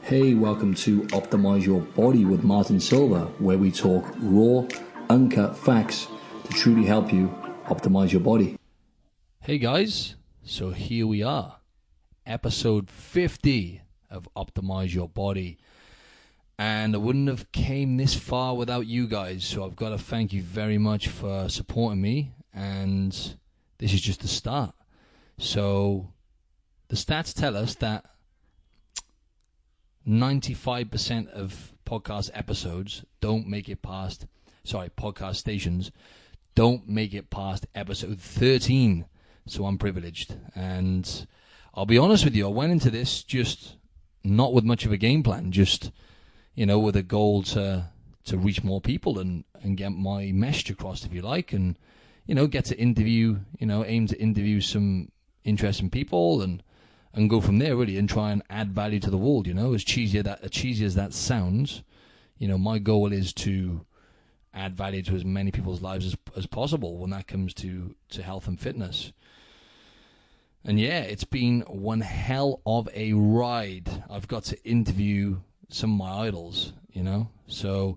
Hey, welcome to Optimize Your Body with Martin Silva, where we talk raw, uncut facts to truly help you optimize your body. Hey guys, so here we are, episode 50 of Optimize Your Body. And I wouldn't have came this far without you guys, so I've got to thank you very much for supporting me, and this is just the start. So the stats tell us that 95% of podcast episodes don't make it past, podcast stations don't make it past episode 13. So I'm privileged. And I'll be honest with you, I went into this just not with much of a game plan, just, with a goal to reach more people and get my message across, if you like, and, get to interview, aim to interview some interesting people and go from there, really, and try and add value to the world, as cheesy as that sounds. My goal is to add value to as many people's lives as possible when that comes to health and fitness. And yeah, it's been one hell of a ride. I've got to interview some of my idols, so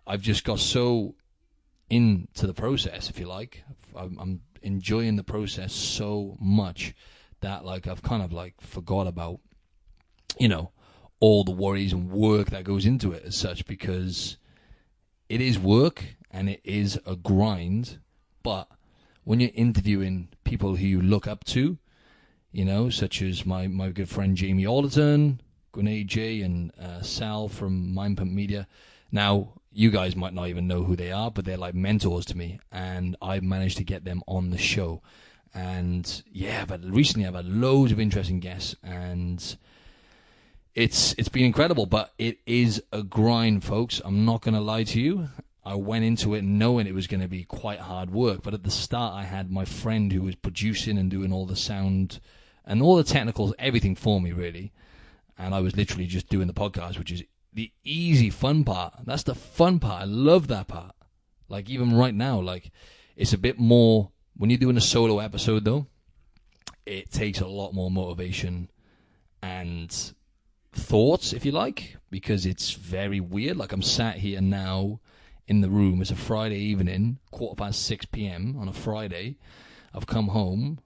I've just got so into the process, if you like. I'm enjoying the process so much that I've kind of forgot about, all the worries and work that goes into it as such, because it is work and it is a grind. But when you're interviewing people who you look up to, such as my good friend Jamie Alderton, Grenade J, and Sal from Mind Pump Media. Now, you guys might not even know who they are, but they're like mentors to me, and I've managed to get them on the show. And yeah, but recently I've had loads of interesting guests, and it's been incredible. But it is a grind, folks. I'm not going to lie to you. I went into it knowing it was going to be quite hard work. But at the start, I had my friend who was producing and doing all the sound and all the technicals, everything for me, really. And I was literally just doing the podcast, which is the easy, fun part. That's the fun part. I love that part. Even right now, it's a bit more. When you're doing a solo episode, though, it takes a lot more motivation and thoughts, if you like, because it's very weird. I'm sat here now in the room. It's a Friday evening, 6:15 p.m. on a Friday. I've come home.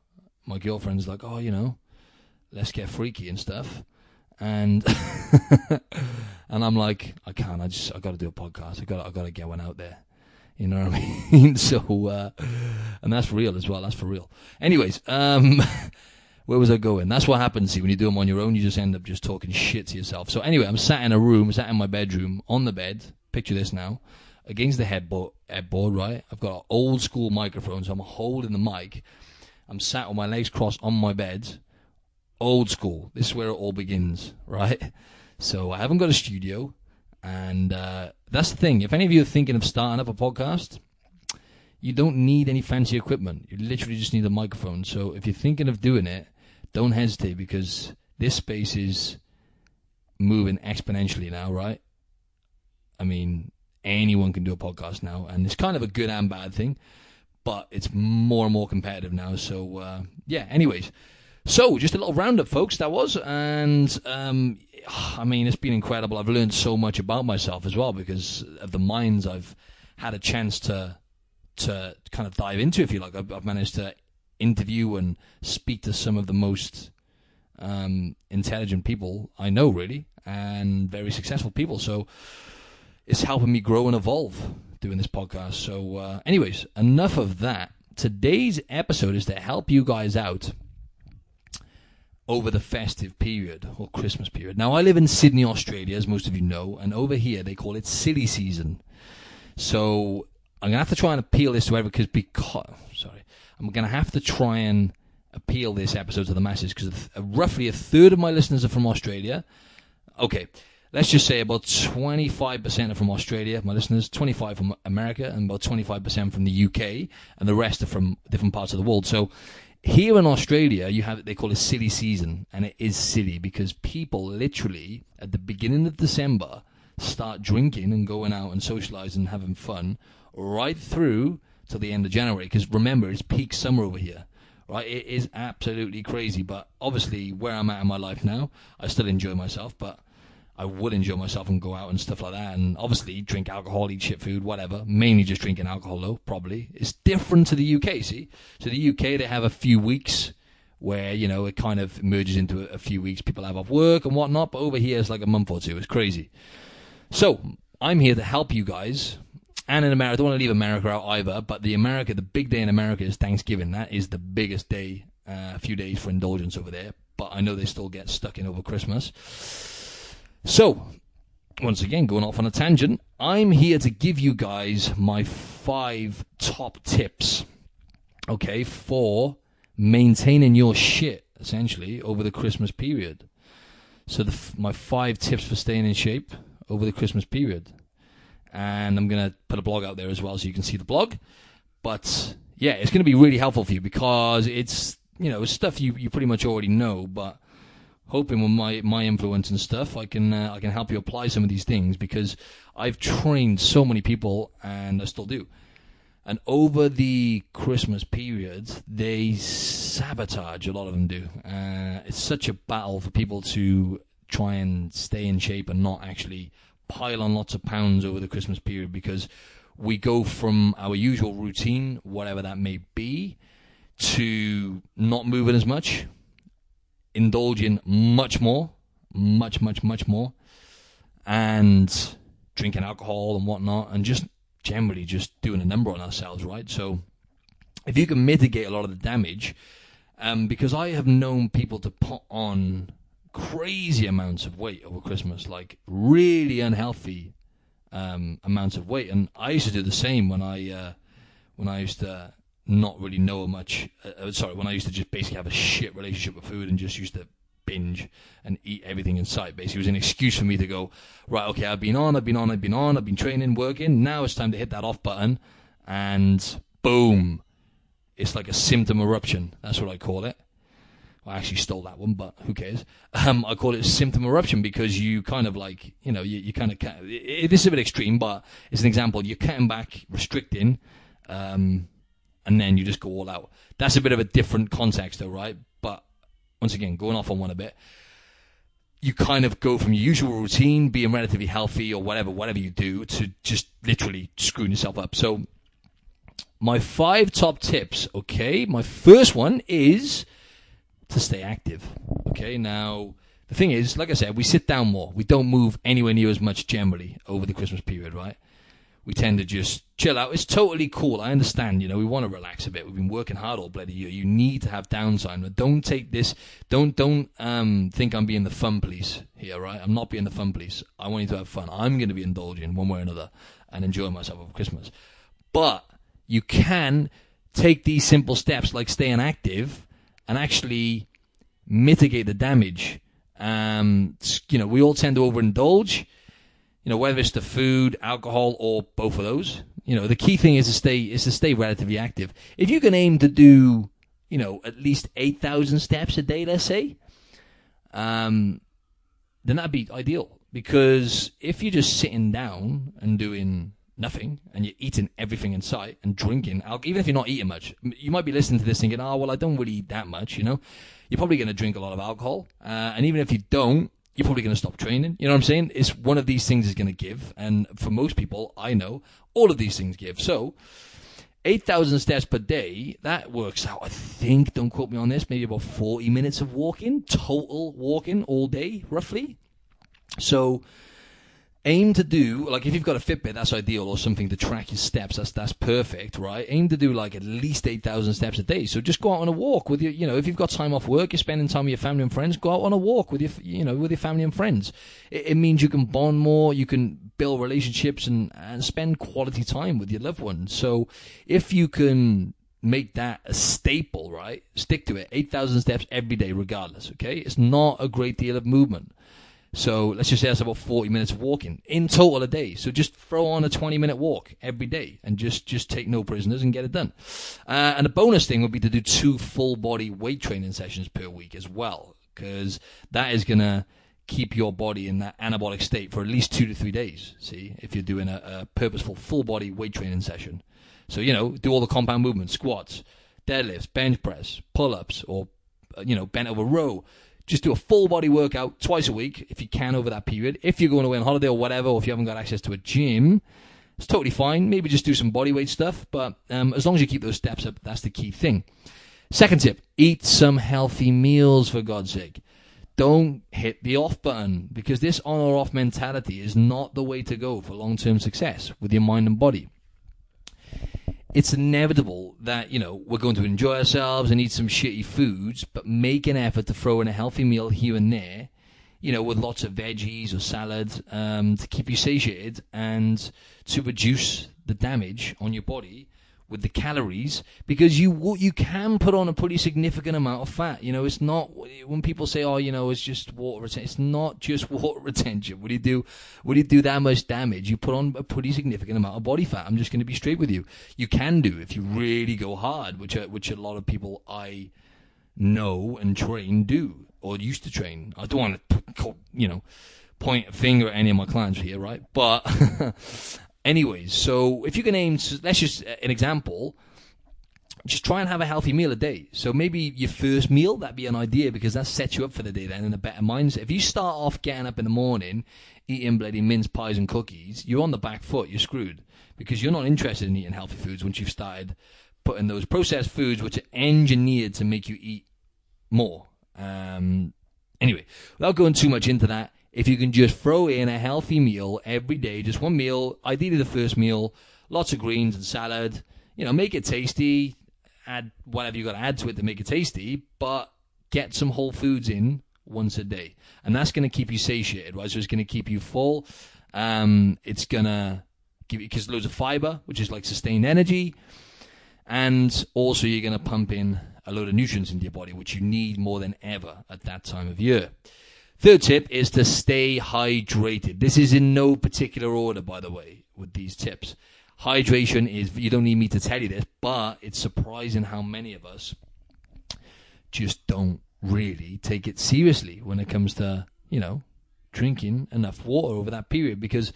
My girlfriend's like, oh, let's get freaky and stuff. And and I'm like, I can't. I got to do a podcast. I got to get one out there. You know what I mean? So, and that's real as well. That's for real. Anyways, where was I going? That's what happens. See, when you do them on your own, you just end up just talking shit to yourself. So anyway, I'm sat in my bedroom, on the bed. Picture this now, against the headboard, right? I've got an old school microphone, so I'm holding the mic. I'm sat with my legs crossed on my bed, old school. This is where it all begins, right? So I haven't got a studio. And that's the thing. If any of you are thinking of starting up a podcast, you don't need any fancy equipment. You literally just need a microphone. So if you're thinking of doing it, don't hesitate, because this space is moving exponentially now, right? I mean, anyone can do a podcast now, and it's kind of a good and bad thing, but it's more and more competitive now. So yeah, anyways. So just a little roundup, folks, that was. And I mean, it's been incredible. I've learned so much about myself as well because of the minds I've had a chance to kind of dive into, if you like. I've managed to interview and speak to some of the most intelligent people I know, really, and very successful people. So it's helping me grow and evolve doing this podcast. So anyways, enough of that. Today's episode is to help you guys out over the festive period or Christmas period. Now, I live in Sydney, Australia, as most of you know, and over here they call it silly season. So I'm going to have to try and appeal this to everyone I'm going to have to try and appeal this episode to the masses because roughly a third of my listeners are from Australia. Okay, let's just say about 25% are from Australia, my listeners, 25% from America, and about 25% from the UK, and the rest are from different parts of the world. So here in Australia, they call it silly season, and it is silly because people literally at the beginning of December start drinking and going out and socializing and having fun right through till the end of January. Because remember, it's peak summer over here, right? It is absolutely crazy. But obviously, where I'm at in my life now, I still enjoy myself, but I would enjoy myself and go out and stuff like that. And obviously drink alcohol, eat shit food, whatever. Mainly just drinking alcohol though, probably. It's different to the UK, see? So the UK, they have a few weeks where, you know, it kind of merges into a few weeks. People have off work and whatnot. But over here, it's like a month or two. It's crazy. So I'm here to help you guys. And in America, I don't want to leave America out either. But the big day in America is Thanksgiving. That is the biggest day, a few days for indulgence over there. But I know they still get stuck in over Christmas. So, once again, going off on a tangent, I'm here to give you guys my 5 top tips, okay, for maintaining your shit, essentially, over the Christmas period. So, my 5 tips for staying in shape over the Christmas period. And I'm going to put a blog out there as well so you can see the blog. But, yeah, it's going to be really helpful for you because it's, you know, stuff you pretty much already know, but hoping with my influence and stuff, I can help you apply some of these things because I've trained so many people and I still do. And over the Christmas period, they sabotage, a lot of them do. It's such a battle for people to try and stay in shape and not actually pile on lots of pounds over the Christmas period because we go from our usual routine, whatever that may be, to not moving as much, indulging much more, much more, and drinking alcohol and whatnot, and just generally just doing a number on ourselves, right? So if you can mitigate a lot of the damage, because I have known people to put on crazy amounts of weight over Christmas, like really unhealthy amounts of weight, and I used to do the same when I used to not really know much. When I used to just basically have a shit relationship with food and just used to binge and eat everything in sight. Basically, it was an excuse for me to go, right, okay, I've been training, working. Now it's time to hit that off button, and boom, it's like a symptom eruption. That's what I call it. I actually stole that one, but who cares? I call it symptom eruption because you kind of like, you know, you kind of, this is a bit extreme, but it's an example. You're cutting back, restricting, and then you just go all out. That's a bit of a different context though, right? But once again, going off on one a bit, you kind of go from your usual routine, being relatively healthy or whatever you do, to just literally screwing yourself up. So my 5 top tips, okay? My first one is to stay active, okay? Now, the thing is, like I said, we sit down more. We don't move anywhere near as much generally over the Christmas period, right? We tend to just chill out. It's totally cool. I understand, you know, we want to relax a bit. We've been working hard all bloody year. You need to have downtime. But don't take this, don't think I'm being the fun police here, right? I'm not being the fun police. I want you to have fun. I'm going to be indulging one way or another and enjoying myself over Christmas. But you can take these simple steps like staying active and actually mitigate the damage. You know, we all tend to overindulge. You know, whether it's the food, alcohol, or both of those. You know, the key thing is to stay relatively active. If you can aim to do, you know, at least 8,000 steps a day, let's say, then that'd be ideal. Because if you're just sitting down and doing nothing, and you're eating everything in sight and drinking, even if you're not eating much, you might be listening to this thinking, oh, well, I don't really eat that much, you know. You're probably going to drink a lot of alcohol. And even if you don't, you're probably going to stop training. You know what I'm saying? It's one of these things is going to give. And for most people, I know, all of these things give. So 8,000 steps per day, that works out, I think, don't quote me on this, maybe about 40 minutes of walking, total walking all day, roughly. So aim to do, like if you've got a Fitbit, that's ideal, or something to track your steps, that's perfect, right? Aim to do like at least 8,000 steps a day. So just go out on a walk with your, you know, if you've got time off work, you're spending time with your family and friends, go out on a walk with your, you know, with your family and friends. It means you can bond more, you can build relationships and spend quality time with your loved ones. So if you can make that a staple, right? Stick to it. 8,000 steps every day regardless, okay? It's not a great deal of movement. So let's just say that's about 40 minutes of walking in total a day. So just throw on a 20-minute walk every day and just take no prisoners and get it done. And a bonus thing would be to do 2 full-body weight training sessions per week as well, because that is going to keep your body in that anabolic state for at least 2 to 3 days, see, if you're doing a purposeful full-body weight training session. So, you know, do all the compound movements, squats, deadlifts, bench press, pull-ups, or, you know, bent over row. just do a full body workout twice a week if you can over that period. If you're going away on holiday or whatever, or if you haven't got access to a gym, it's totally fine. Maybe just do some body weight stuff, but as long as you keep those steps up, that's the key thing. Second tip, eat some healthy meals, for God's sake. Don't hit the off button, because this on or off mentality is not the way to go for long-term success with your mind and body. It's inevitable that, we're going to enjoy ourselves and eat some shitty foods, but make an effort to throw in a healthy meal here and there, with lots of veggies or salad, to keep you satiated and to reduce the damage on your body with the calories, because you can put on a pretty significant amount of fat. It's not, when people say, it's just water retention. It's not just water retention. When you do that much damage, you put on a pretty significant amount of body fat. I'm just going to be straight with you. You can do if you really go hard, which a lot of people I know and train do, or used to train. I don't want to, point a finger at any of my clients here, right? But anyways, so if you can aim, let's just, an example, just try and have a healthy meal a day. So maybe your first meal, that'd be an idea, because that sets you up for the day then in a better mindset. If you start off getting up in the morning, eating bloody mince pies and cookies, you're on the back foot, you're screwed, because you're not interested in eating healthy foods once you've started putting those processed foods, which are engineered to make you eat more. Anyway, without going too much into that, if you can just throw in a healthy meal every day, just one meal, ideally the first meal, lots of greens and salad, make it tasty, add whatever you got to add to it to make it tasty, but get some whole foods in once a day. And that's going to keep you satiated, right? So it's going to keep you full. It's going to give you, because loads of fiber, which is like sustained energy. And also you're going to pump in a load of nutrients into your body, which you need more than ever at that time of year. Third tip is to stay hydrated. This is in no particular order, by the way, with these tips. Hydration is, you don't need me to tell you this, but it's surprising how many of us just don't really take it seriously when it comes to, drinking enough water over that period. Because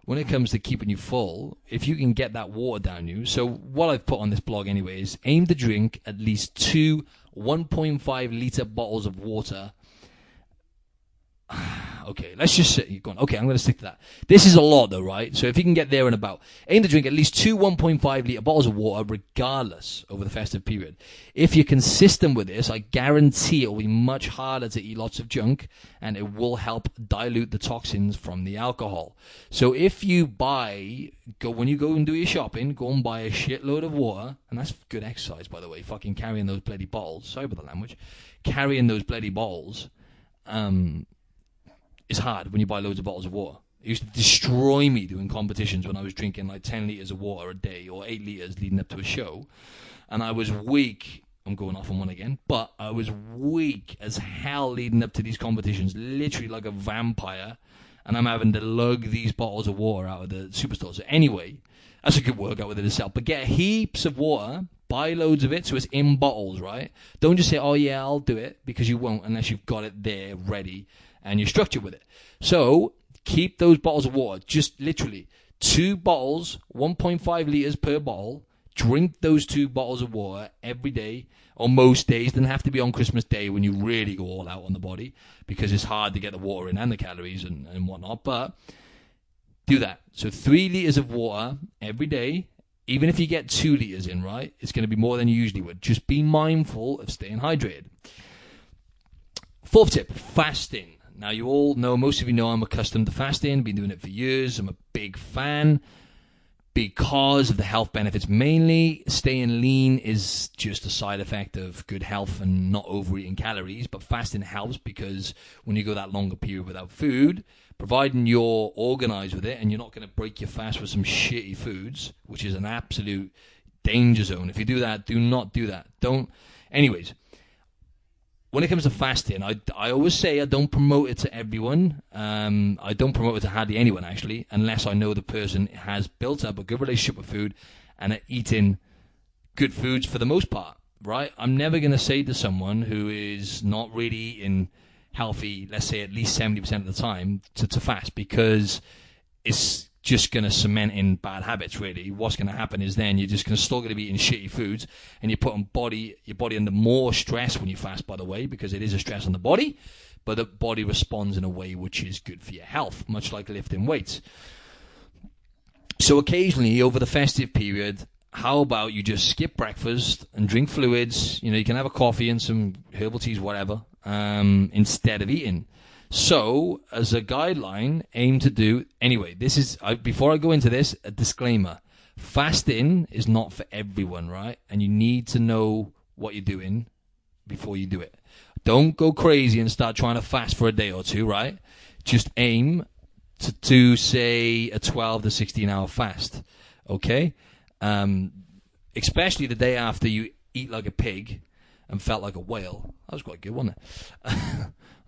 when it comes to keeping you full, if you can get that water down you, so what I've put on this blog anyway is aim to drink at least 2 1.5 litre bottles of water. Okay, let's just say you're going, okay, I'm going to stick to that. This is a lot though, right? So if you can get there and about, aim to drink at least 2 1.5 litre bottles of water regardless over the festive period. If you're consistent with this, I guarantee it will be much harder to eat lots of junk, and it will help dilute the toxins from the alcohol. So if you when you go and do your shopping, go and buy a shitload of water, and that's good exercise, by the way, fucking carrying those bloody bottles, sorry about the language, carrying those bloody bottles, it's hard when you buy loads of bottles of water. It used to destroy me doing competitions when I was drinking like 10 litres of water a day or 8 litres leading up to a show. And I was weak. I'm going off on one again. But I was weak as hell leading up to these competitions, literally like a vampire. And I'm having to lug these bottles of water out of the superstore. So anyway, that's a good workout within itself. But get heaps of water. Buy loads of it so it's in bottles, right? Don't just say, oh yeah, I'll do it, because you won't unless you've got it there ready and you're structured with it. So keep those bottles of water, just literally 2 bottles, 1.5 litres per bottle. Drink those 2 bottles of water every day, or most days. Doesn't have to be on Christmas Day when you really go all out on the body, because it's hard to get the water in and the calories and whatnot. But do that. So 3 litres of water every day. Even if you get 2 litres in, right, it's going to be more than you usually would. Just be mindful of staying hydrated. Fourth tip, fasting. Now, you all know, most of you know I'm accustomed to fasting. Been doing it for years. I'm a big fan because of the health benefits mainly. Staying lean is just a side effect of good health and not overeating calories. But fasting helps because when you go that longer period without food, providing you're organized with it and you're not going to break your fast with some shitty foods, which is an absolute danger zone. If you do that, do not do that. Anyways, when it comes to fasting, I always say I don't promote it to everyone. I don't promote it to hardly anyone, actually, unless I know the person has built up a good relationship with food and are eating good foods for the most part, right? I'm never going to say to someone who is not really eating healthy, let's say at least 70% of the time, to fast, because it's just going to cement in bad habits, really. What's going to happen is then you're just still going to be eating shitty foods, and you're putting your body under more stress when you fast, by the way, because it is a stress on the body, but the body responds in a way which is good for your health, much like lifting weights. So occasionally, over the festive period, how about you just skip breakfast and drink fluids? You can have a coffee and some herbal teas, whatever, instead of eating. So, as a guideline, aim to do... Anyway, before I go into this, a disclaimer. Fasting is not for everyone, right? And you need to know what you're doing before you do it. Don't go crazy and start trying to fast for a day or two, right? Just aim to say, a 12 to 16-hour fast, okay? Especially the day after you eat like a pig and felt like a whale. That was quite good, wasn't it?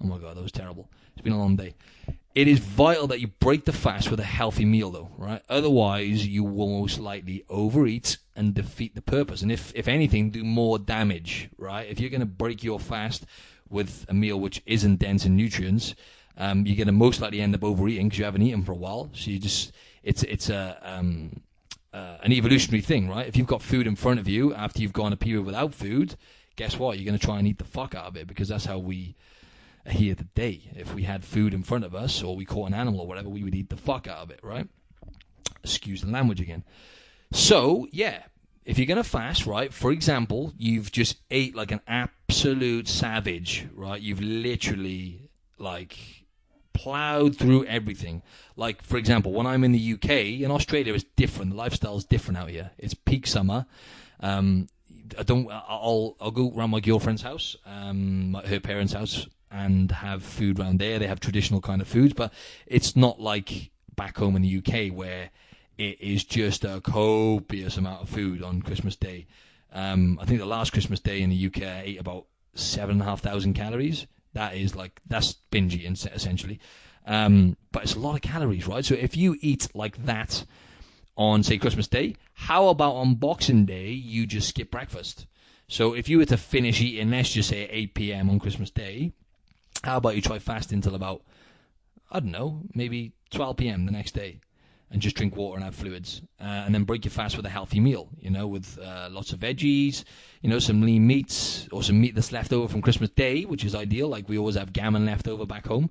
Oh my God, that was terrible. It's been a long day. It is vital that you break the fast with a healthy meal, though, right? Otherwise, you will most likely overeat and defeat the purpose. And if anything, do more damage, right? If you're going to break your fast with a meal which isn't dense in nutrients, you're going to most likely end up overeating because you haven't eaten for a while. So it's an evolutionary thing, right? If you've got food in front of you after you've gone a period without food, guess what? You're going to try and eat the fuck out of it, because that's how we are here today. If we had food in front of us, or we caught an animal or whatever, we would eat the fuck out of it, right? Excuse the language again. So, yeah, if you're going to fast, right, for example, you've just ate like an absolute savage, right? You've literally, plowed through everything. Like, for example, when I'm in the UK, in Australia, it's different. The lifestyle is different out here. It's peak summer. I'll go around my girlfriend's house, her parents' house, and have food around there. They have traditional kind of foods, but it's not like back home in the UK where it is just a copious amount of food on Christmas Day. I think the last Christmas Day in the UK I ate about 7,500 calories. That's binge eating, essentially. But it's a lot of calories, right? So if you eat like that on, say, Christmas Day, how about on Boxing Day, you just skip breakfast? So if you were to finish eating, let's just say at 8 p.m. on Christmas Day, how about you try fasting until about, I don't know, maybe 12 p.m. the next day, and just drink water and have fluids, and then break your fast with a healthy meal, with lots of veggies, some lean meats, or some meat that's left over from Christmas Day, which is ideal. Like, we always have gammon left over back home.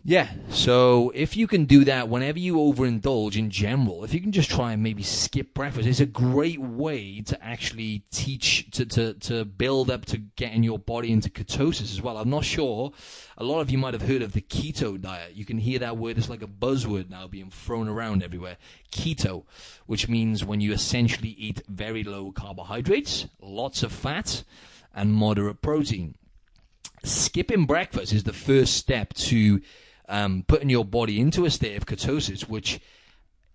Yeah, so if you can do that whenever you overindulge in general, if you can just try and maybe skip breakfast, it's a great way to actually teach, to build up to getting your body into ketosis as well. I'm not sure, a lot of you might have heard of the keto diet. You can hear that word, it's like a buzzword now being thrown around everywhere. Keto, which means when you essentially eat very low carbohydrates, lots of fat, and moderate protein. Skipping breakfast is the first step to putting your body into a state of ketosis, which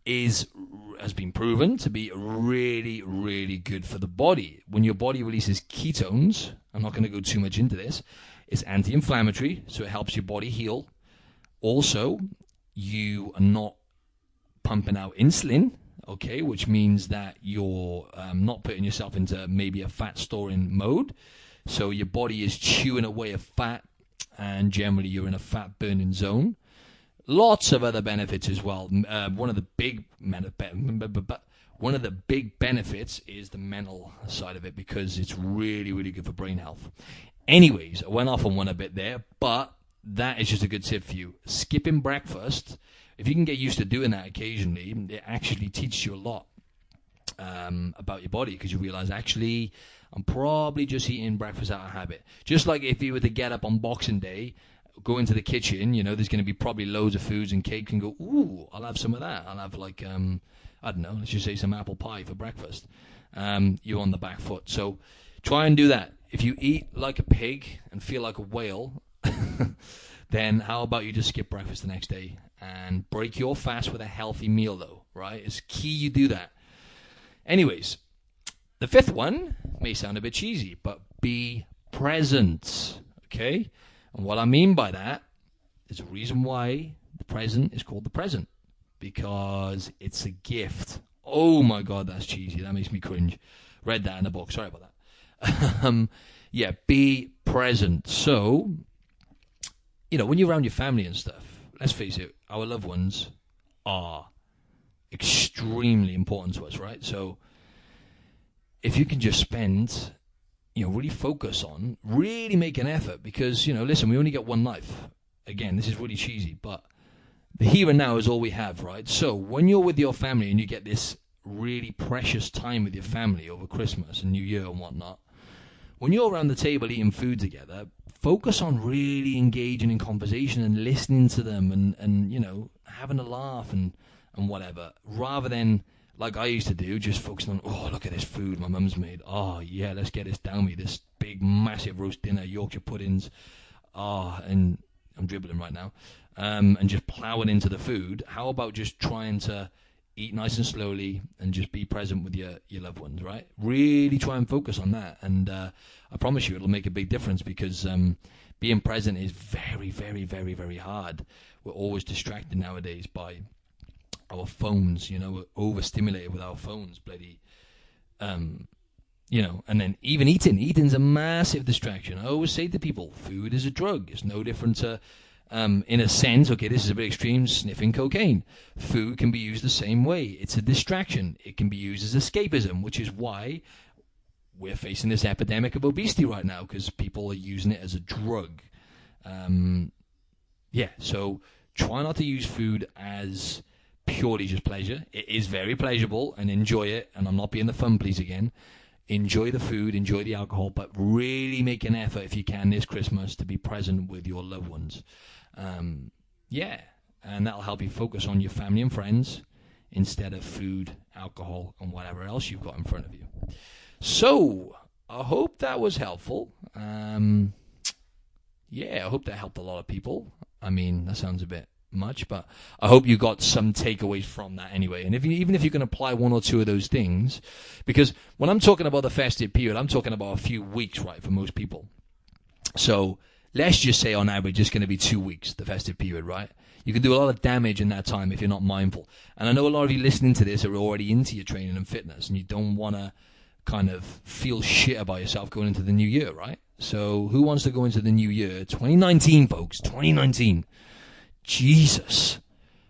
has been proven to be really, really good for the body. When your body releases ketones, I'm not going to go too much into this, it's anti-inflammatory, so it helps your body heal. Also, you are not pumping out insulin, okay, which means that you're not putting yourself into maybe a fat storing mode. So your body is chewing away at fat, and generally you're in a fat burning zone. Lots of other benefits as well. One of the big benefits is the mental side of it, because it's really, really good for brain health. Anyways, I went off on one a bit there, but that is just a good tip for you. Skipping breakfast, if you can get used to doing that occasionally, it actually teaches you a lot about your body, because you realize, actually, I'm probably just eating breakfast out of habit. Just like if you were to get up on Boxing Day, go into the kitchen, there's going to be probably loads of foods and cake, and go, ooh, I'll have some of that. I'll have I don't know, let's just say some apple pie for breakfast. You're on the back foot. So try and do that. If you eat like a pig and feel like a whale, then how about you just skip breakfast the next day and break your fast with a healthy meal, though, right? It's key you do that. Anyways, the fifth one may sound a bit cheesy, but be present, okay? And what I mean by that is a reason why the present is called the present, because it's a gift. Oh my God, that's cheesy. That makes me cringe. Read that in the book. Sorry about that. Yeah, be present. So, when you're around your family and stuff, let's face it, our loved ones are extremely important to us, right? So if you can just spend, really focus on, really make an effort, because, listen, we only get one life. Again, this is really cheesy, but the here and now is all we have, right? So when you're with your family and you get this really precious time with your family over Christmas and New Year and whatnot, when you're around the table eating food together, focus on really engaging in conversation and listening to them and having a laugh and whatever, rather than, like I used to do, just focusing on, oh, look at this food my mum's made. Oh, yeah, let's get this down me, this big, massive roast dinner, Yorkshire puddings. And I'm dribbling right now. And just plowing into the food. How about just trying to eat nice and slowly and just be present with your loved ones, right? Really try and focus on that. And I promise you it'll make a big difference, because being present is very, very, very, very hard. We're always distracted nowadays by our phones, we're overstimulated with our phones, bloody, and then even eating's a massive distraction. I always say to people, food is a drug. It's no different to, in a sense, okay, this is a bit extreme, sniffing cocaine. Food can be used the same way. It's a distraction. It can be used as escapism, which is why we're facing this epidemic of obesity right now, because people are using it as a drug. So try not to use food as purely just pleasure. It is very pleasurable, and enjoy it, and I'm not being the fun please again. Enjoy the food, enjoy the alcohol, but really make an effort if you can this Christmas to be present with your loved ones. And that'll help you focus on your family and friends instead of food, alcohol, and whatever else you've got in front of you. So I hope that was helpful. I hope that helped a lot of people. I mean, that sounds a bit much, but I hope you got some takeaways from that anyway. And even if you can apply one or two of those things, because when I'm talking about the festive period, I'm talking about a few weeks, right, for most people. So let's just say on average it's going to be 2 weeks, the festive period, right? You can do a lot of damage in that time if you're not mindful. And I know a lot of you listening to this are already into your training and fitness, and you don't want to kind of feel shit about yourself going into the new year, right? So who wants to go into the new year? 2019, folks, 2019. Jesus,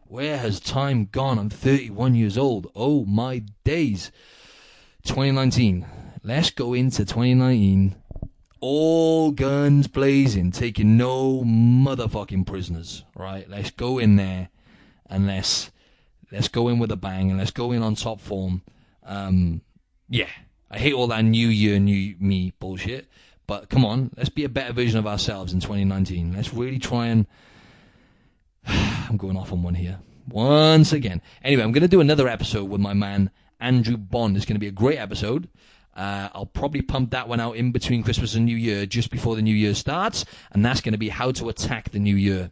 where has time gone? I'm 31 years old. Oh my days. 2019. Let's go into 2019 all guns blazing, taking no motherfucking prisoners, right? Let's go in there and let's go in with a bang, and let's go in on top form. I hate all that new year, new me bullshit, but come on, let's be a better version of ourselves in 2019. Let's really try and I'm going off on one here once again. Anyway, I'm going to do another episode with my man Andrew Bond. It's going to be a great episode. I'll probably pump that one out in between Christmas and New Year, just before the New Year starts, and that's going to be how to attack the New Year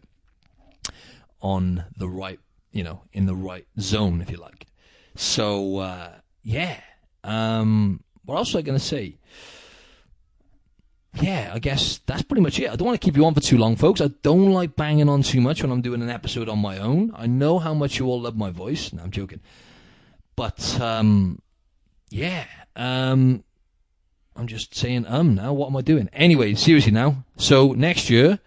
on the right, in the right zone, if you like. So what else was I going to say? Yeah, I guess that's pretty much it. I don't want to keep you on for too long, folks. I don't like banging on too much when I'm doing an episode on my own. I know how much you all love my voice. No, I'm joking. But, I'm just saying now. What am I doing? Anyway, seriously now. So next year,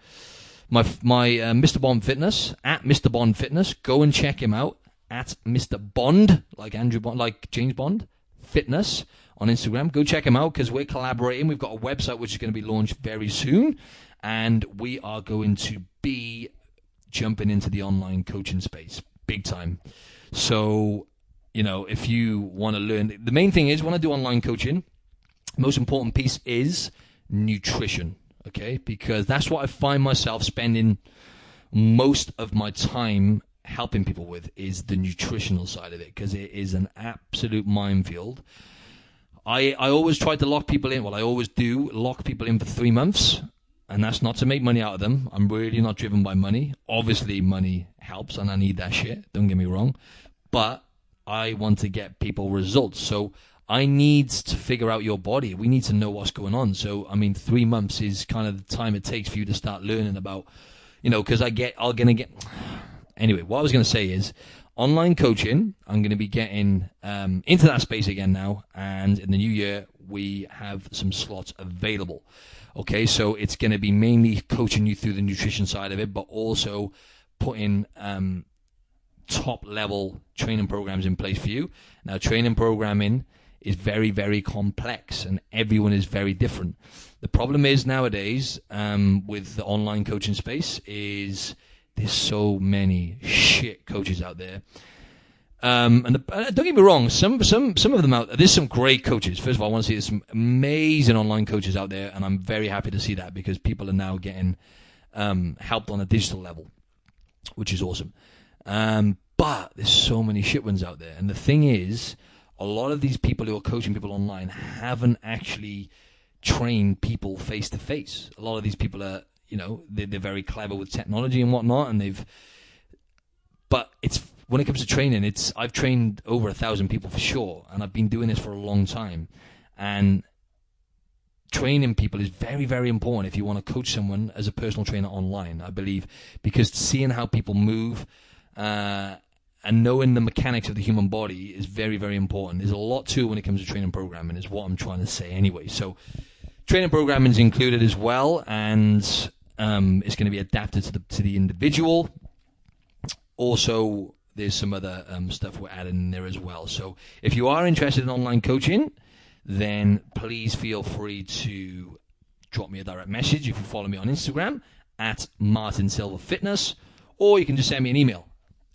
my Mr. Bond Fitness, at Mr. Bond Fitness, go and check him out at Mr. Bond, like Andrew Bond, like James Bond, Fitness on Instagram. Go check him out, because we're collaborating. We've got a website which is going to be launched very soon, and we are going to be jumping into the online coaching space big time. So, if you want to learn, the main thing is, when I do online coaching, the most important piece is nutrition, okay? Because that's what I find myself spending most of my time helping people with, is the nutritional side of it, because it is an absolute minefield. I always try to lock people in. Well, I always do lock people in for 3 months, and that's not to make money out of them. I'm really not driven by money. Obviously, money helps, and I need that shit. Don't get me wrong. But I want to get people results. So I need to figure out your body. We need to know what's going on. So, 3 months is kind of the time it takes for you to start learning about, because anyway, what I was going to say is, online coaching, I'm going to be getting into that space again now, and in the new year, we have some slots available. Okay, so it's going to be mainly coaching you through the nutrition side of it, but also putting top level training programs in place for you. Now, training programming is very, very complex, and everyone is very different. The problem is nowadays with the online coaching space is there's so many shit coaches out there. And don't get me wrong, some of them out there, there's some great coaches. First of all, I want to see there's some amazing online coaches out there, and I'm very happy to see that because people are now getting helped on a digital level, which is awesome. But there's so many shit ones out there. And the thing is, a lot of these people who are coaching people online haven't actually trained people face to face. A lot of these people are, they're very clever with technology and whatnot, and but when it comes to training, I've trained over 1,000 people for sure, and I've been doing this for a long time. And training people is very, very important if you want to coach someone as a personal trainer online, I believe, because seeing how people move and knowing the mechanics of the human body is very, very important. There's a lot to it when it comes to training programming, is what I'm trying to say anyway. So training programming is included as well, and it's going to be adapted to the individual. Also, there's some other stuff we're adding in there as well. So if you are interested in online coaching, then please feel free to drop me a direct message if you follow me on Instagram at Martin Silva Fitness, or you can just send me an email,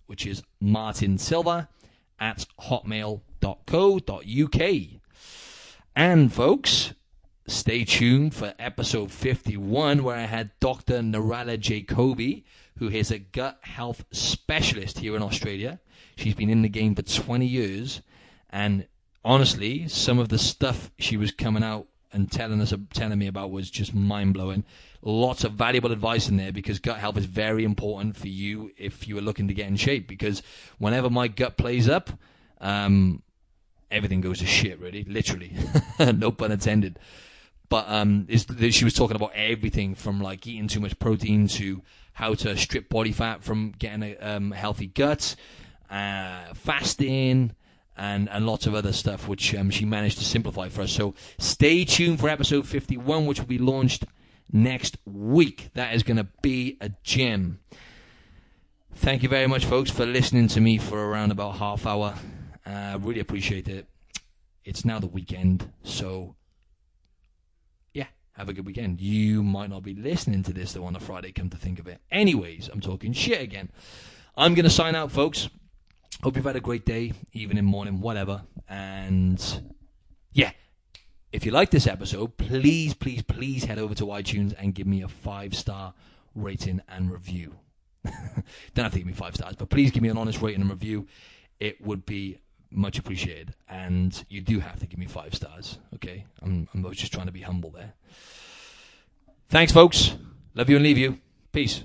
which is martinsilva@hotmail.co.uk. And folks, stay tuned for episode 51, where I had Dr. Narala Jacobi, who is a gut health specialist here in Australia. She's been in the game for 20 years, and honestly, some of the stuff she was coming out and telling me about was just mind-blowing. Lots of valuable advice in there, because gut health is very important for you if you are looking to get in shape, because whenever my gut plays up, everything goes to shit, really, literally. No pun intended. But she was talking about everything from like eating too much protein to how to strip body fat from getting a healthy gut, fasting, and lots of other stuff, which she managed to simplify for us. So stay tuned for episode 51, which will be launched next week. That is going to be a gem. Thank you very much, folks, for listening to me for around about half hour. Really appreciate it. It's now the weekend, so have a good weekend. You might not be listening to this, though, on a Friday, come to think of it. Anyways, I'm talking shit again. I'm going to sign out, folks. Hope you've had a great day, evening, morning, whatever. And, if you like this episode, please, please, please head over to iTunes and give me a 5-star rating and review. Don't have to give me 5 stars, but please give me an honest rating and review. It would be much appreciated, and you do have to give me 5 stars, okay? I'm just trying to be humble there. Thanks, folks. Love you and leave you. Peace.